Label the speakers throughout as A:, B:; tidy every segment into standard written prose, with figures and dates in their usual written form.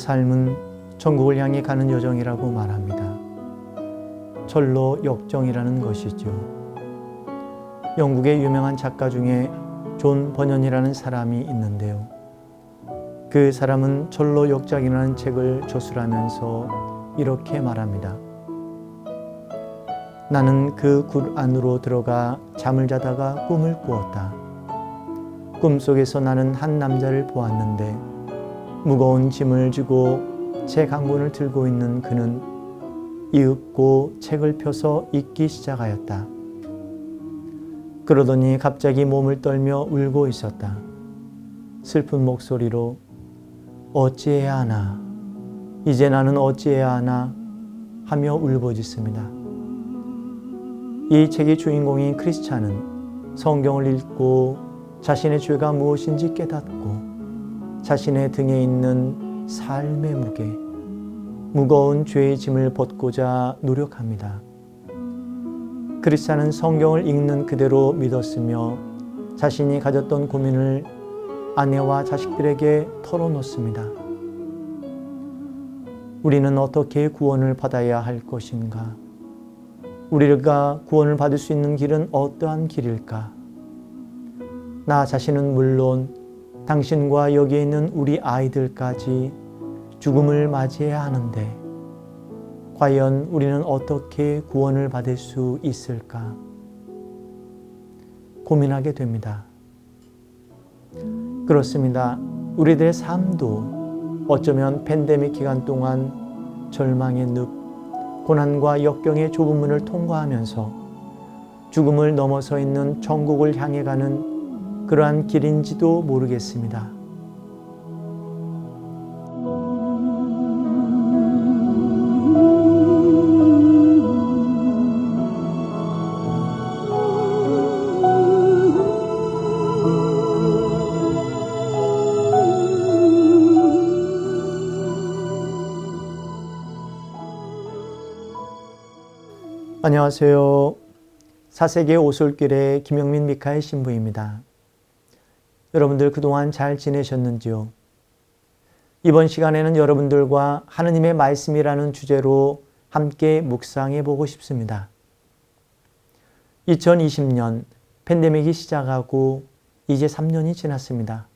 A: 삶은 천국을 향해 가는 여정이라고 말합니다. 철로 역정이라는 것이죠. 영국의 유명한 작가 중에 존 버년이라는 사람이 있는데요. 그 사람은 철로 역정이라는 책을 저술하면서 이렇게 말합니다. 나는 그 굴 안으로 들어가 잠을 자다가 꿈을 꾸었다. 꿈속에서 나는 한 남자를 보았는데 무거운 짐을 지고 책 한 권을 들고 있는 그는 이윽고 책을 펴서 읽기 시작하였다. 그러더니 갑자기 몸을 떨며 울고 있었다. 슬픈 목소리로 어찌해야 하나, 이제 나는 어찌해야 하나 하며 울부짖습니다. 이 책의 주인공인 크리스찬은 성경을 읽고 자신의 죄가 무엇인지 깨닫고 자신의 등에 있는 삶의 무게, 무거운 죄의 짐을 벗고자 노력합니다. 크리스찬은 성경을 읽는 그대로 믿었으며 자신이 가졌던 고민을 아내와 자식들에게 털어놓습니다. 우리는 어떻게 구원을 받아야 할 것인가? 우리가 구원을 받을 수 있는 길은 어떠한 길일까? 나 자신은 물론 당신과 여기에 있는 우리 아이들까지 죽음을 맞이해야 하는데 과연 우리는 어떻게 구원을 받을 수 있을까? 고민하게 됩니다. 그렇습니다. 우리들의 삶도 어쩌면 팬데믹 기간 동안 절망의 늪, 고난과 역경의 좁은 문을 통과하면서 죽음을 넘어서 있는 천국을 향해 가는 그러한 길인지도 모르겠습니다. 안녕하세요. 4세기 오솔길의 김영민 미카엘 신부입니다. 여러분들 그동안 잘 지내셨는지요? 이번 시간에는 여러분들과 하느님의 말씀이라는 주제로 함께 묵상해 보고 싶습니다. 2020년 팬데믹이 시작하고 이제 3년이 지났습니다.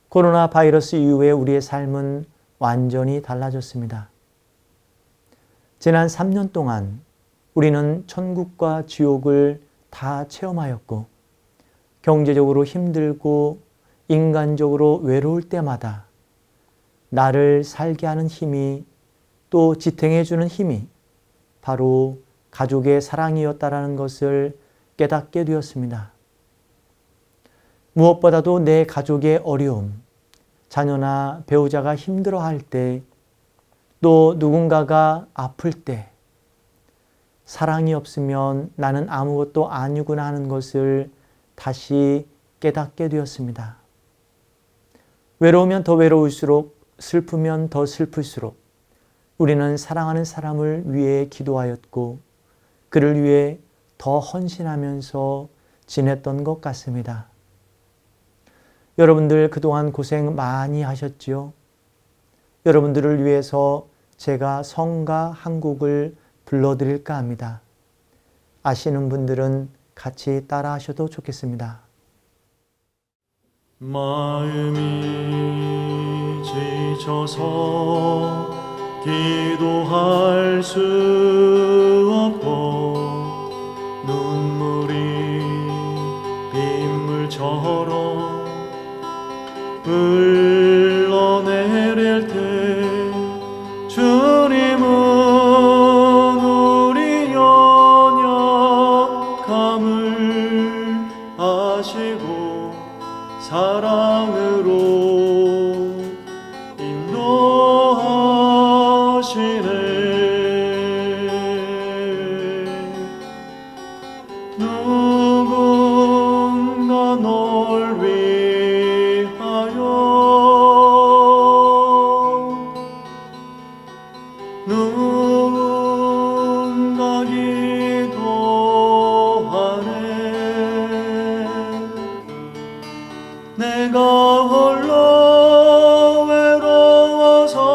A: 코로나 바이러스 이후에 우리의 삶은 완전히 달라졌습니다. 지난 3년 동안 우리는 천국과 지옥을 다 체험하였고 경제적으로 힘들고 인간적으로 외로울 때마다 나를 살게 하는 힘이 또 지탱해 주는 힘이 바로 가족의 사랑이었다라는 것을 깨닫게 되었습니다. 무엇보다도 내 가족의 어려움, 자녀나 배우자가 힘들어할 때, 또 누군가가 아플 때 사랑이 없으면 나는 아무것도 아니구나 하는 것을 다시 깨닫게 되었습니다. 외로우면 더 외로울수록, 슬프면 더 슬플수록 우리는 사랑하는 사람을 위해 기도하였고 그를 위해 더 헌신하면서 지냈던 것 같습니다. 여러분들 그동안 고생 많이 하셨지요? 여러분들을 위해서 제가 성가 한 곡을 불러드릴까 합니다. 아시는 분들은 같이 따라 하셔도 좋겠습니다.
B: 마음이 지쳐서 기도할 수 없고 눈물이 빗물처럼 흘러내릴 때 주님은 우리 연약함을 아시고 사랑으로 인도하시네. 누군가 널 위하여 누군가 기도하네. 내가 홀로 외로워서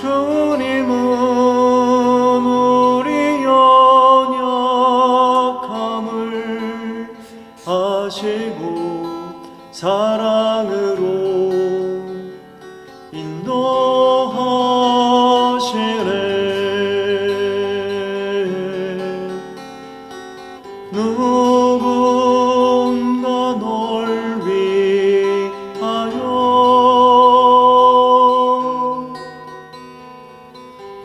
B: 주님은 우리 연약함을 아시고 사랑으로 인도하시네. 누군가 널 위하여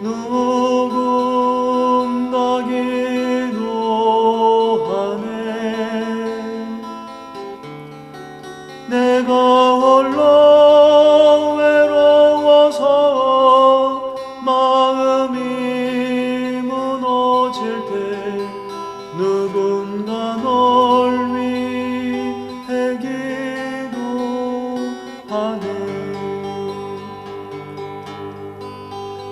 B: 누군가 기도하네. 내가 홀로 외로워서 마음이 무너질 때 누군가 널 위해 기도하네.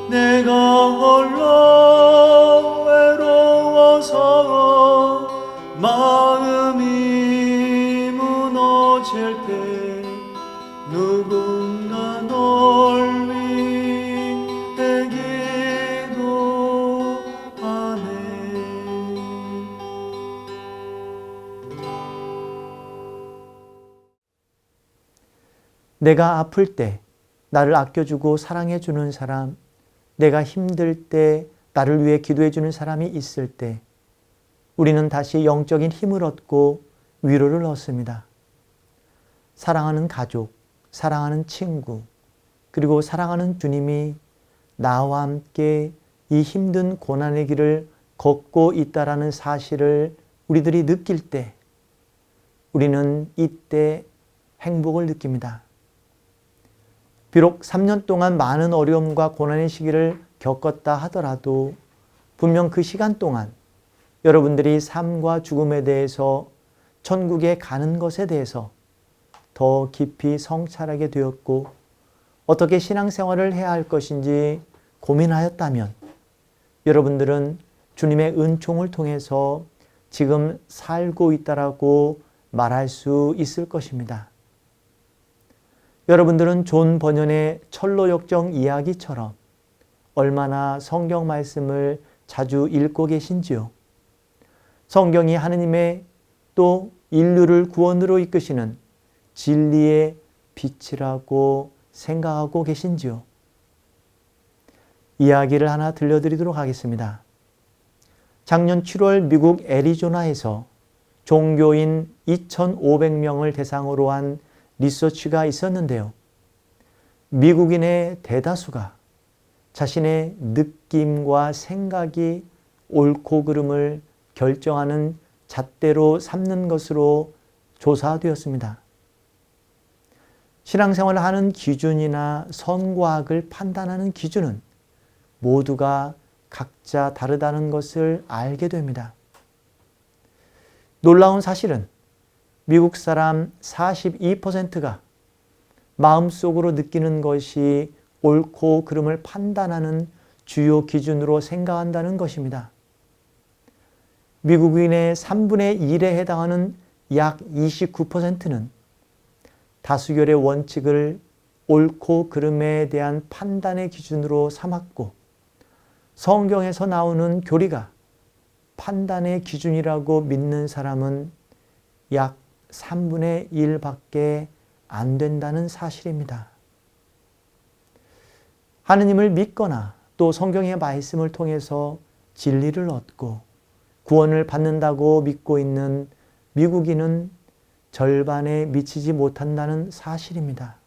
B: 내가 홀로 외로워서 마음이 무너질 때 누군가 널 위해 기도하네.
A: 내가 아플 때 나를 아껴주고 사랑해주는 사람, 내가 힘들 때 나를 위해 기도해주는 사람이 있을 때 우리는 다시 영적인 힘을 얻고 위로를 얻습니다. 사랑하는 가족, 사랑하는 친구, 그리고 사랑하는 주님이 나와 함께 이 힘든 고난의 길을 걷고 있다라는 사실을 우리들이 느낄 때 우리는 이때 행복을 느낍니다. 비록 3년 동안 많은 어려움과 고난의 시기를 겪었다 하더라도 분명 그 시간 동안 여러분들이 삶과 죽음에 대해서 천국에 가는 것에 대해서 더 깊이 성찰하게 되었고 어떻게 신앙생활을 해야 할 것인지 고민하였다면 여러분들은 주님의 은총을 통해서 지금 살고 있다라고 말할 수 있을 것입니다. 여러분들은 존 번연의 철로역정 이야기처럼 얼마나 성경 말씀을 자주 읽고 계신지요? 성경이 하느님의 또 인류를 구원으로 이끄시는 진리의 빛이라고 생각하고 계신지요? 이야기를 하나 들려드리도록 하겠습니다. 작년 7월 미국 애리조나에서 종교인 2,500명을 대상으로 한 리서치가 있었는데요. 미국인의 대다수가 자신의 느낌과 생각이 옳고 그름을 결정하는 잣대로 삼는 것으로 조사되었습니다. 신앙생활을 하는 기준이나 선과악을 판단하는 기준은 모두가 각자 다르다는 것을 알게 됩니다. 놀라운 사실은 미국 사람 42%가 마음속으로 느끼는 것이 옳고 그름을 판단하는 주요 기준으로 생각한다는 것입니다. 미국인의 3분의 1에 해당하는 약 29%는 다수결의 원칙을 옳고 그름에 대한 판단의 기준으로 삼았고 성경에서 나오는 교리가 판단의 기준이라고 믿는 사람은 약 3분의 1밖에 안 된다는 사실입니다. 하느님을 믿거나 또 성경의 말씀을 통해서 진리를 얻고 구원을 받는다고 믿고 있는 미국인은 절반에 미치지 못한다는 사실입니다.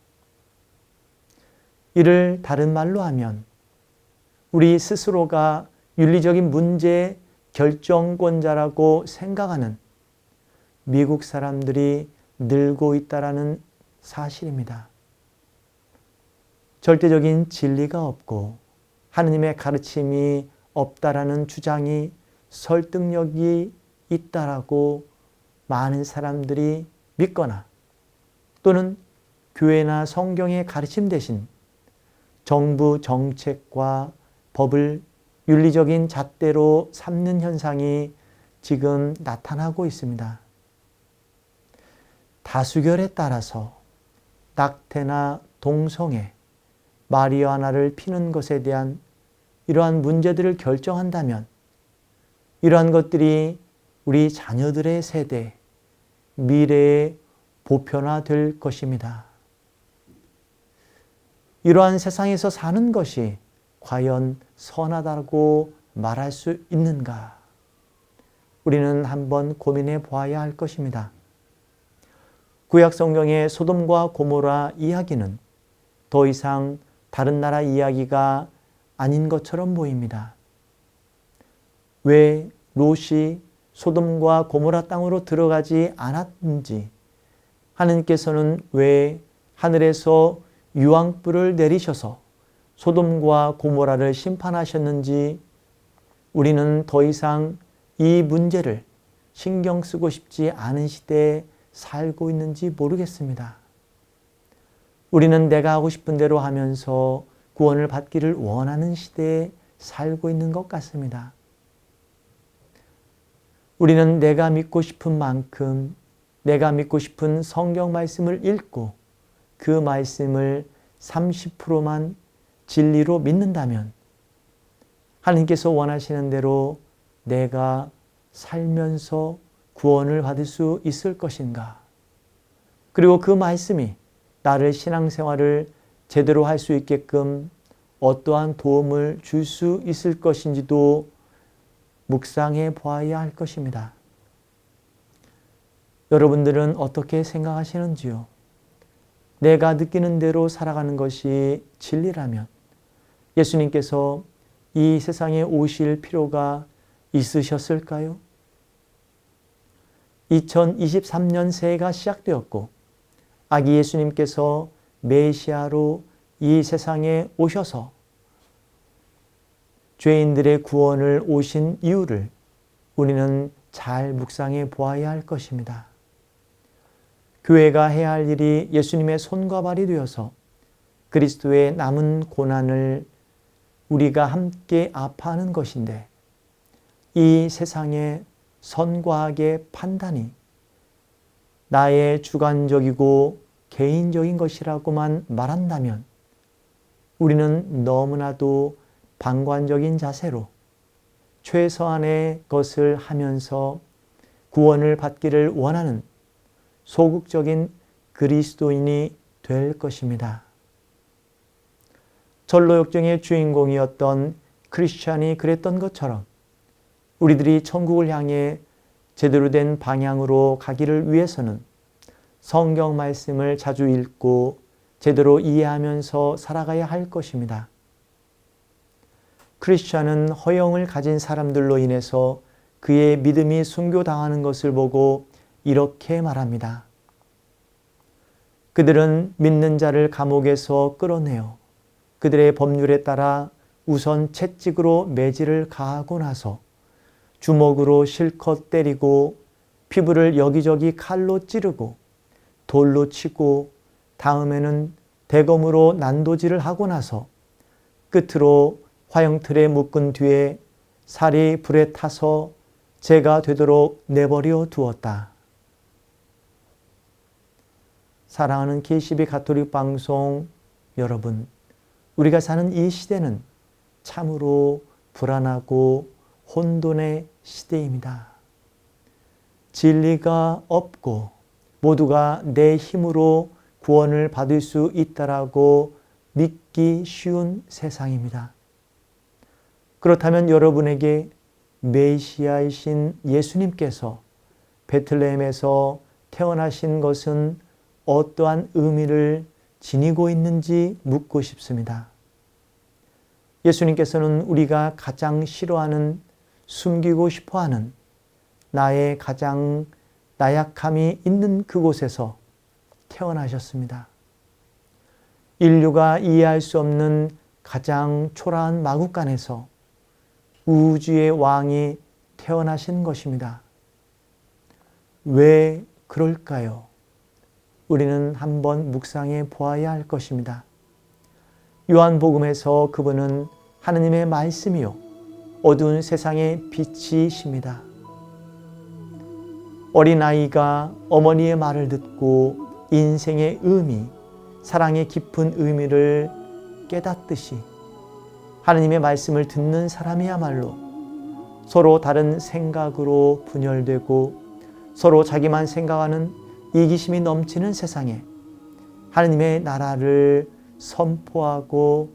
A: 이를 다른 말로 하면 우리 스스로가 윤리적인 문제의 결정권자라고 생각하는 미국 사람들이 늘고 있다는 사실입니다. 절대적인 진리가 없고 하느님의 가르침이 없다라는 주장이 설득력이 있다라고 많은 사람들이 믿거나 또는 교회나 성경의 가르침 대신 정부 정책과 법을 윤리적인 잣대로 삼는 현상이 지금 나타나고 있습니다. 다수결에 따라서 낙태나 동성애, 마리아나를 피는 것에 대한 이러한 문제들을 결정한다면 이러한 것들이 우리 자녀들의 세대, 미래에 보편화될 것입니다. 이러한 세상에서 사는 것이 과연 선하다고 말할 수 있는가? 우리는 한번 고민해 보아야 할 것입니다. 구약 성경의 소돔과 고모라 이야기는 더 이상 다른 나라 이야기가 아닌 것처럼 보입니다. 왜 롯이 소돔과 고모라 땅으로 들어가지 않았는지, 하느님께서는 왜 하늘에서 유황불을 내리셔서 소돔과 고모라를 심판하셨는지 우리는 더 이상 이 문제를 신경 쓰고 싶지 않은 시대에 살고 있는지 모르겠습니다. 우리는 내가 하고 싶은 대로 하면서 구원을 받기를 원하는 시대에 살고 있는 것 같습니다. 우리는 내가 믿고 싶은 만큼 내가 믿고 싶은 성경 말씀을 읽고 그 말씀을 30%만 진리로 믿는다면 하나님께서 원하시는 대로 내가 살면서 구원을 받을 수 있을 것인가? 그리고 그 말씀이 나를 신앙생활을 제대로 할 수 있게끔 어떠한 도움을 줄 수 있을 것인지도 묵상해 보아야 할 것입니다. 여러분들은 어떻게 생각하시는지요? 내가 느끼는 대로 살아가는 것이 진리라면 예수님께서 이 세상에 오실 필요가 있으셨을까요? 2023년 새해가 시작되었고 아기 예수님께서 메시아로 이 세상에 오셔서 죄인들의 구원을 오신 이유를 우리는 잘 묵상해 보아야 할 것입니다. 교회가 해야 할 일이 예수님의 손과 발이 되어서 그리스도의 남은 고난을 우리가 함께 아파하는 것인데 이 세상의 선과 악의 판단이 나의 주관적이고 개인적인 것이라고만 말한다면 우리는 너무나도 방관적인 자세로 최소한의 것을 하면서 구원을 받기를 원하는 소극적인 그리스도인이 될 것입니다. 전로역정의 주인공이었던 크리스찬이 그랬던 것처럼 우리들이 천국을 향해 제대로 된 방향으로 가기를 위해서는 성경 말씀을 자주 읽고 제대로 이해하면서 살아가야 할 것입니다. 크리스찬은 허영을 가진 사람들로 인해서 그의 믿음이 순교당하는 것을 보고 이렇게 말합니다. 그들은 믿는 자를 감옥에서 끌어내어 그들의 법률에 따라 우선 채찍으로 매질을 가하고 나서 주먹으로 실컷 때리고 피부를 여기저기 칼로 찌르고 돌로 치고 다음에는 대검으로 난도질을 하고 나서 끝으로 화형틀에 묶은 뒤에 살이 불에 타서 재가 되도록 내버려 두었다. 사랑하는 KCB 가톨릭 방송 여러분, 우리가 사는 이 시대는 참으로 불안하고 혼돈의 시대입니다. 진리가 없고 모두가 내 힘으로 구원을 받을 수 있다라고 믿기 쉬운 세상입니다. 그렇다면 여러분에게 메시아이신 예수님께서 베틀레헴에서 태어나신 것은 어떠한 의미를 지니고 있는지 묻고 싶습니다. 예수님께서는 우리가 가장 싫어하는, 숨기고 싶어하는 나의 가장 나약함이 있는 그곳에서 태어나셨습니다. 인류가 이해할 수 없는 가장 초라한 마국간에서 우주의 왕이 태어나신 것입니다. 왜 그럴까요? 우리는 한번 묵상해 보아야 할 것입니다. 요한복음에서 그분은 하느님의 말씀이요 어두운 세상의 빛이십니다. 어린아이가 어머니의 말을 듣고 인생의 의미, 사랑의 깊은 의미를 깨닫듯이 하느님의 말씀을 듣는 사람이야말로 서로 다른 생각으로 분열되고 서로 자기만 생각하는 이기심이 넘치는 세상에 하느님의 나라를 선포하고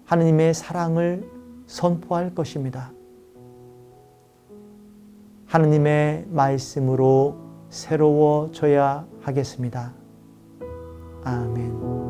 A: 하느님의 사랑을 선포할 것입니다. 하느님의 말씀으로 새로워져야 하겠습니다. 아멘.